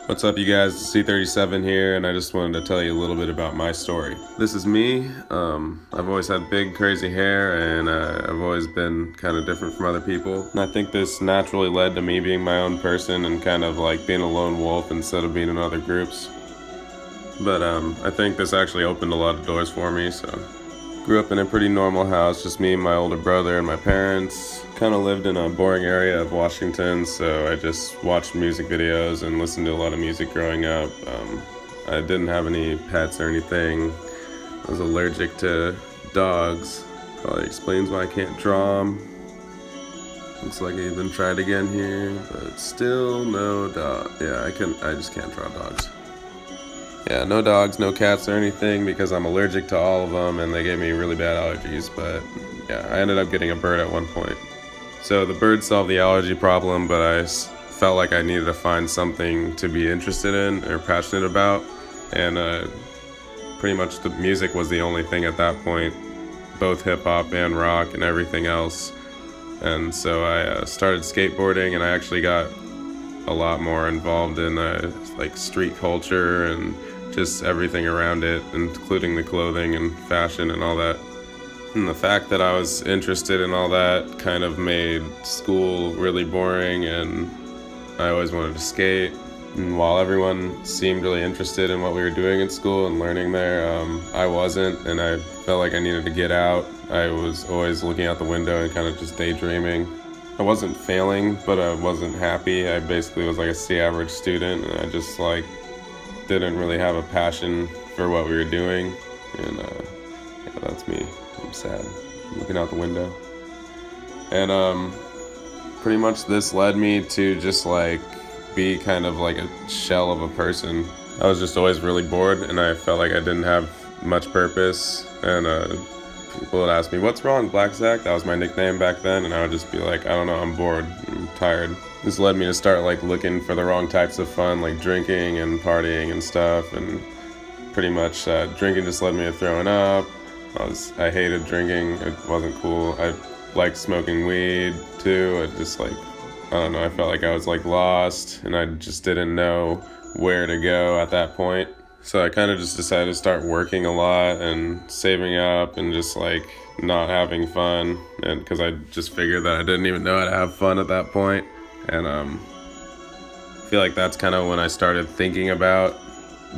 What's up, you guys? It's C37 here, and I just wanted to tell you a little bit about my story. This is me. I've always had big, crazy hair, and I've always been kind of different from other people. And I think this naturally led to me being my own person and kind of like being a lone wolf instead of being in other groups. But I think this actually opened a lot of doors for me, so. Grew up in a pretty normal house, just me, my older brother, and my parents. Kind of lived in a boring area of Washington, so I just watched music videos and listened to a lot of music growing up. I didn't have any pets or anything. I was allergic to dogs. Probably explains why I can't draw them. Looks like I even tried again here, but still no dog. Yeah, I just can't draw dogs. Yeah, no dogs, no cats or anything because I'm allergic to all of them and they gave me really bad allergies, but yeah, I ended up getting a bird at one point. So the bird solved the allergy problem, but I felt like I needed to find something to be interested in or passionate about, and pretty much the music was the only thing at that point, both hip-hop and rock and everything else. And so I started skateboarding, and I actually got a lot more involved in like street culture and just everything around it, including the clothing and fashion and all that. And the fact that I was interested in all that kind of made school really boring, and I always wanted to skate. And while everyone seemed really interested in what we were doing in school and learning there, I wasn't, and I felt like I needed to get out. I was always looking out the window and kind of just daydreaming. I wasn't failing, but I wasn't happy. I basically was like a C average student, and I just like didn't really have a passion for what we were doing. And yeah, that's me. I'm sad. I'm looking out the window. And pretty much this led me to just like be kind of like a shell of a person. I was just always really bored, and I felt like I didn't have much purpose. And people would ask me, "What's wrong, Black Zach?" That was my nickname back then, and I would just be like, "I don't know, I'm bored, I'm tired." This led me to start like looking for the wrong types of fun, like drinking and partying and stuff, and pretty much drinking just led me to throwing up. I hated drinking, it wasn't cool. I liked smoking weed too. I just like, I don't know, I felt like I was like lost, and I just didn't know where to go at that point. So I kind of just decided to start working a lot and saving up and just like not having fun, and because I just figured that I didn't even know how to have fun at that point. And I feel like that's kind of when I started thinking about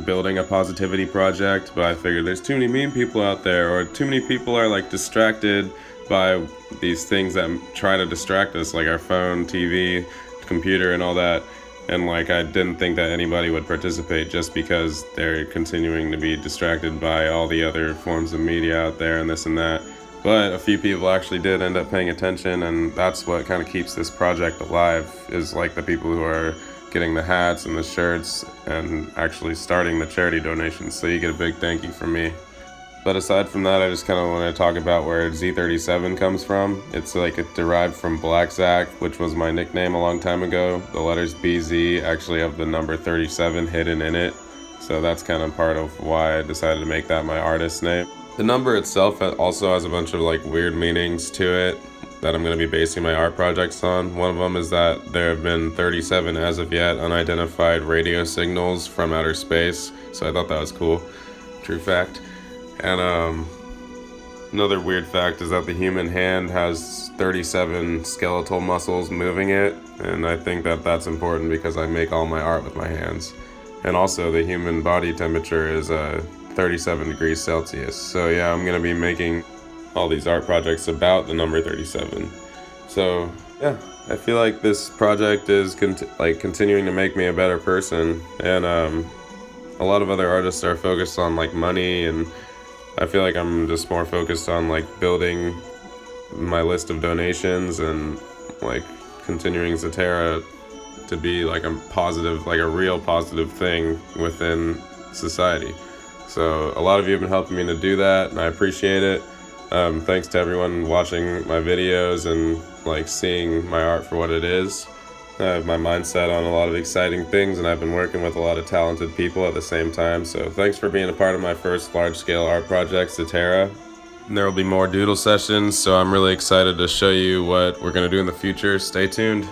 building a positivity project, but I figured there's too many mean people out there, or too many people are like distracted by these things that try to distract us, like our phone, TV, computer, and all that. And like I didn't think that anybody would participate just because they're continuing to be distracted by all the other forms of media out there and this and that. But a few people actually did end up paying attention, and that's what kind of keeps this project alive, is like the people who are getting the hats and the shirts and actually starting the charity donations. So you get a big thank you from me. But aside from that, I just kind of want to talk about where Z37 comes from. It's like it derived from Black Zach, which was my nickname a long time ago. The letters BZ actually have the number 37 hidden in it. So that's kind of part of why I decided to make that my artist name. The number itself also has a bunch of like weird meanings to it that I'm going to be basing my art projects on. One of them is that there have been 37 as of yet unidentified radio signals from outer space. So I thought that was cool. True fact. And another weird fact is that the human hand has 37 skeletal muscles moving it, and I think that that's important because I make all my art with my hands. And also the human body temperature is 37 degrees Celsius. So yeah, I'm gonna be making all these art projects about the number 37. So yeah, I feel like this project is continuing to make me a better person, and a lot of other artists are focused on like money, and I feel like I'm just more focused on like building my list of donations and like continuing Zatara to be like a positive, like a real positive thing within society. So a lot of you have been helping me to do that, and I appreciate it. Thanks to everyone watching my videos and like seeing my art for what it is. I have my mindset on a lot of exciting things, and I've been working with a lot of talented people at the same time. So thanks for being a part of my first large-scale art project, Zatara. And there will be more doodle sessions, so I'm really excited to show you what we're going to do in the future. Stay tuned.